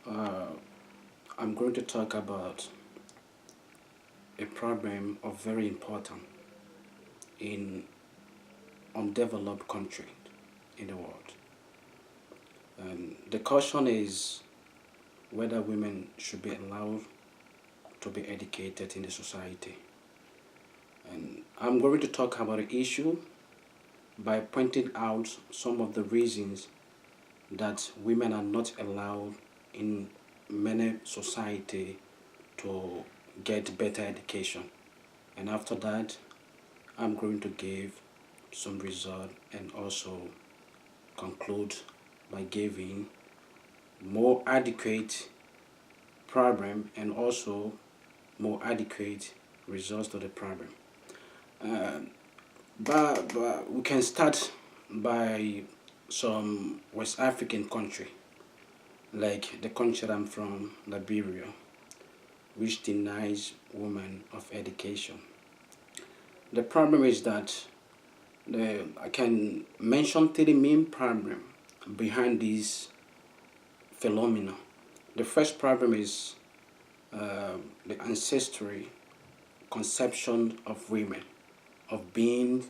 Uh, I'm going to talk about a problem of very important in undeveloped country in the world. And the question is whether women should be allowed to be educated in the society. And I'm going to talk about the issue by pointing out some of the reasons that women are not allowed in many society to get better education. And after that, I'm going to give some result and also conclude by giving more adequate problem and also more adequate results to the problem. Uh, but we can start by some West African country, like the country I'm from, Liberia, which denies women of education. The problem is that I can mention three main problems behind this phenomena. The first problem is the ancestry conception of women, of being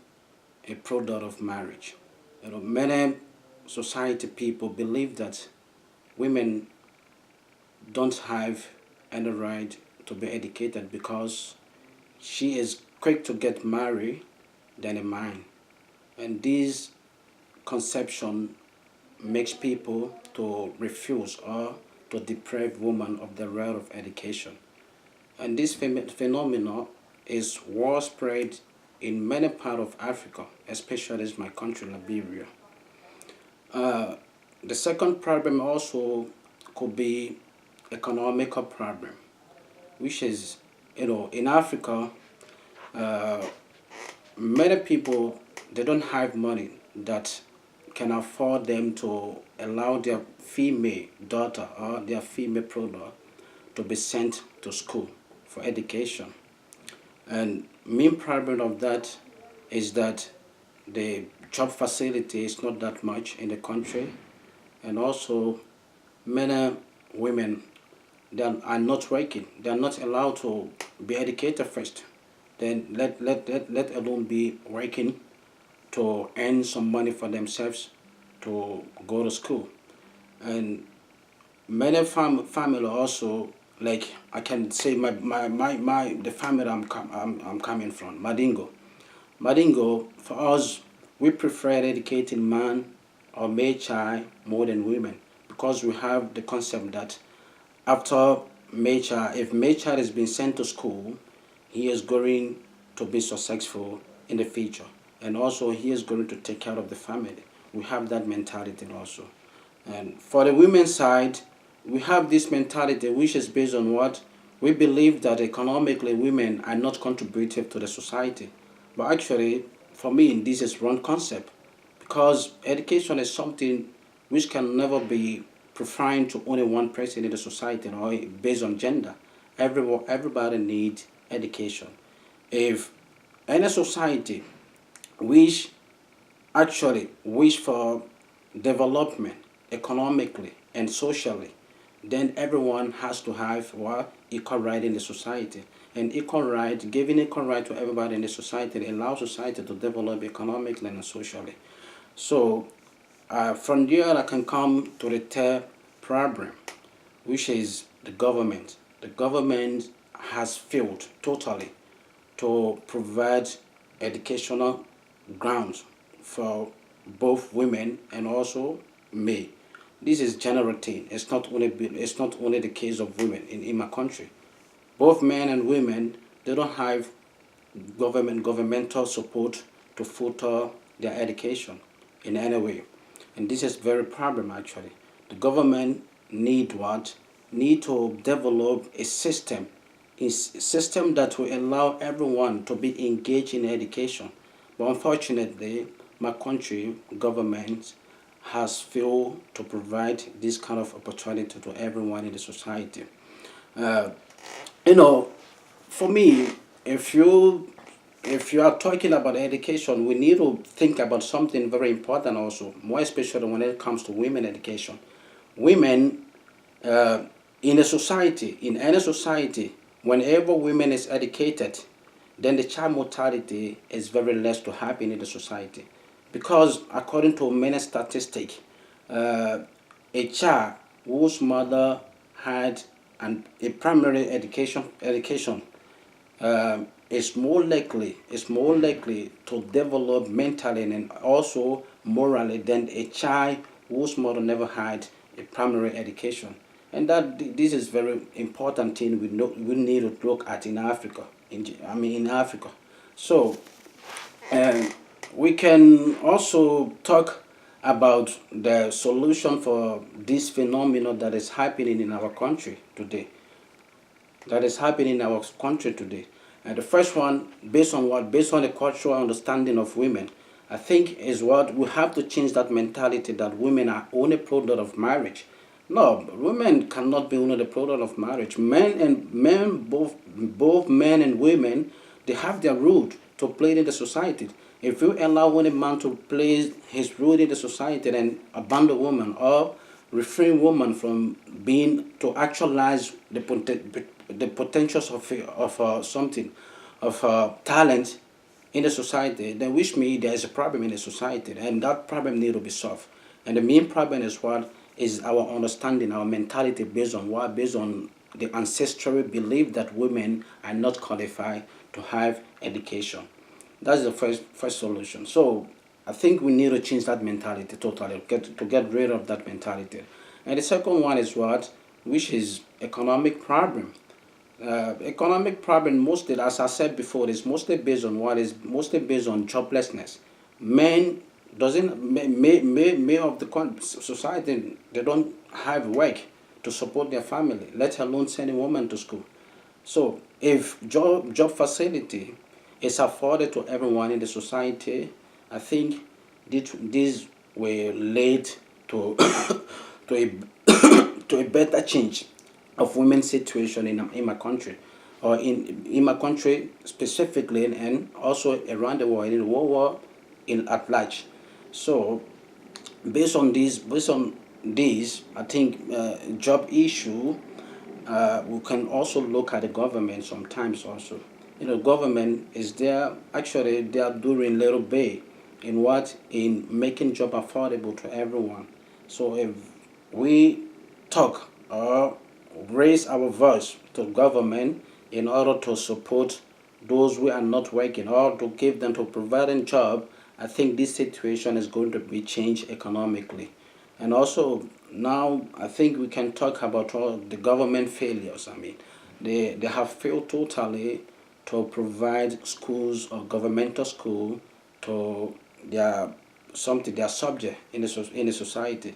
a product of marriage. Many society people believe that women don't have any right to be educated because she is quick to get married than a man. And this conception makes people to refuse or to deprive women of the right of education. And this phenomenon is widespread in many parts of Africa, especially in my country, Liberia. Uh, the second problem also could be economical problem, which is, in Africa, uh, many people, they don't have money that can afford them to allow their female daughter or their female product to be sent to school for education. And main problem of that is that the job facility is not that much in the country, and also many women, they are not working. They are not allowed to be educated first. Then let alone be working to earn some money for themselves to go to school. And many family also, like I can say my the family I'm coming from, Madingo. Madingo, for us, we prefer educating man or male child more than women because we have the concept that after male child, if male child has been sent to school, he is going to be successful in the future. And also he is going to take care of the family. We have that mentality also. And for the women's side, we have this mentality which is based on what? We believe that economically women are not contributive to the society. But actually, for me, this is wrong concept because education is something which can never be preferred to only one person in the society or based on gender. Everybody needs education. If any society which actually wish for development economically and socially, then everyone has to have what equal right in the society. And equal right, giving equal right to everybody in the society allows society to develop economically and socially. So from there I can come to the third problem, which is the government. The government has failed totally to provide educational grounds for both women and also men. This is general thing. It's not only the case of women in my country. Both men and women, they don't have governmental support to further their education in any way. And this is very problem actually. The government need what? Need to develop a system, system that will allow everyone to be engaged in education. But unfortunately, my country government has failed to provide this kind of opportunity to everyone in the society. Uh, you know, for me, if you if you are talking about education, we need to think about something very important also, more especially when it comes to women education. Women, Uh, in a society, in any society, whenever women is educated, then the child mortality is very less to happen in the society. Because according to many statistics, uh, a child whose mother had a primary education is more likely to develop mentally and also morally than a child whose mother never had a primary education. And this is very important thing we need to look at in Africa. In Africa. So and we can also talk about the solution for this phenomenon that is happening in our country today. That is happening in our country today. And the first one, based on what? Based on the cultural understanding of women, I think is what we have to change that mentality that women are only product of marriage. No, women cannot be only the product of marriage. Both men and women, they have their role to play in the society. If you allow one man to play his role in the society and abandon woman or refrain woman from being to actualize the potentials of something of talent in the society, then which means there is a problem in the society, and that problem need to be solved. And the main problem is what is our understanding, our mentality based on what, based on the ancestral belief that women are not qualified to have education. That's the first solution. So I think we need to change that mentality totally, to get rid of that mentality. And the second one is what, which is economic problem. Economic problem mostly, as I said before, is mostly based on what, is mostly based on joblessness. Men doesn't may of the society, they don't have work to support their family, let alone sending women to school. So if job facility is afforded to everyone in the society, I think this will lead to to a to a better change of women's situation in my country, or in my country specifically, and also around the world, in the world war in at large. So based on this, I think job issue. We can also look at the government sometimes also. Government is there, actually they are doing little bit in what, in making job affordable to everyone. So if we talk or raise our voice to government in order to support those who are not working, or to give them, to providing job, I think this situation is going to be changed economically. And also now I think we can talk about all the government failures. I mean, they have failed totally to provide schools or governmental school to their their subject in the society.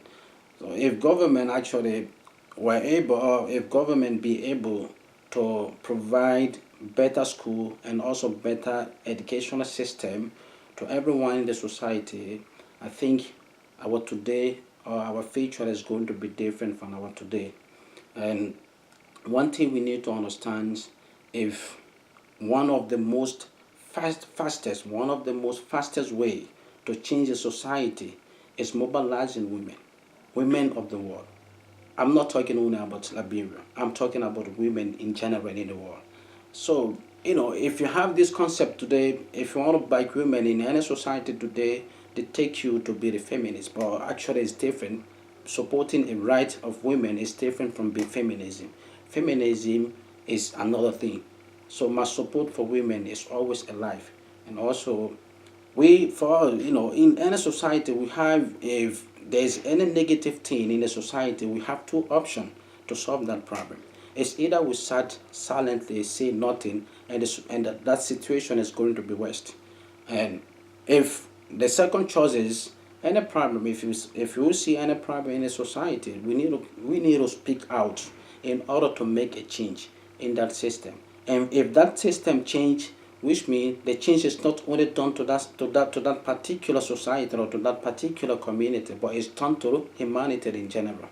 So if government actually were able, or if government be able to provide better school and also better educational system to everyone in the society, I think our today or our future is going to be different from our today. And one thing we need to understand, if one of the most fastest way to change a society is mobilizing women of the world. I'm not talking only about Liberia. I'm talking about women in general in the world. So, if you have this concept today, if you want to back women in any society today, they take you to be the feminist. But actually, it's different. Supporting a right of women is different from being feminism. Feminism is another thing. So my support for women is always alive. And also, in any society, we have, if there's any negative thing in the society, we have two options to solve that problem. It's either we sat silently, say nothing, and that situation is going to be worst. And if the second choice is any problem, if you see any problem in a society, we need to speak out in order to make a change in that system. And if that system change, which means the change is not only done to that particular society or to that particular community, but it's done to humanity in general.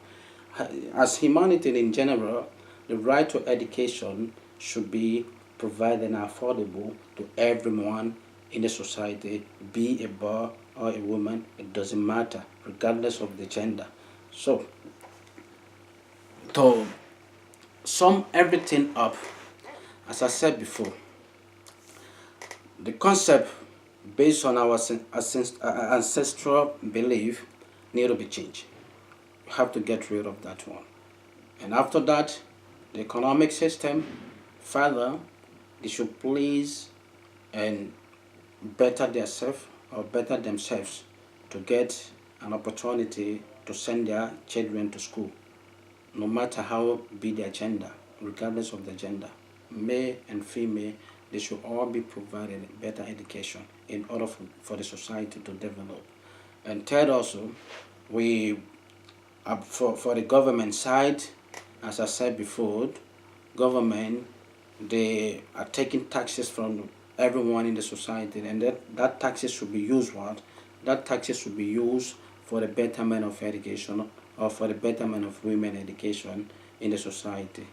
As humanity in general, the right to education should be provided and affordable to everyone in the society, be a boy or a woman, it doesn't matter, regardless of the gender. So To sum everything up, as I said before, the concept based on our ancestral belief need to be changed. We have to get rid of that one. And after that, the economic system, further, they should please and better themselves or better themselves to get an opportunity to send their children to school, no matter how be their gender, regardless of the gender, male and female, they should all be provided better education in order for the society to develop. And third, also, we for the government side, as I said before, government, they are taking taxes from everyone in the society, and that taxes should be used what? That taxes should be used for the betterment of education or for the betterment of women education in the society.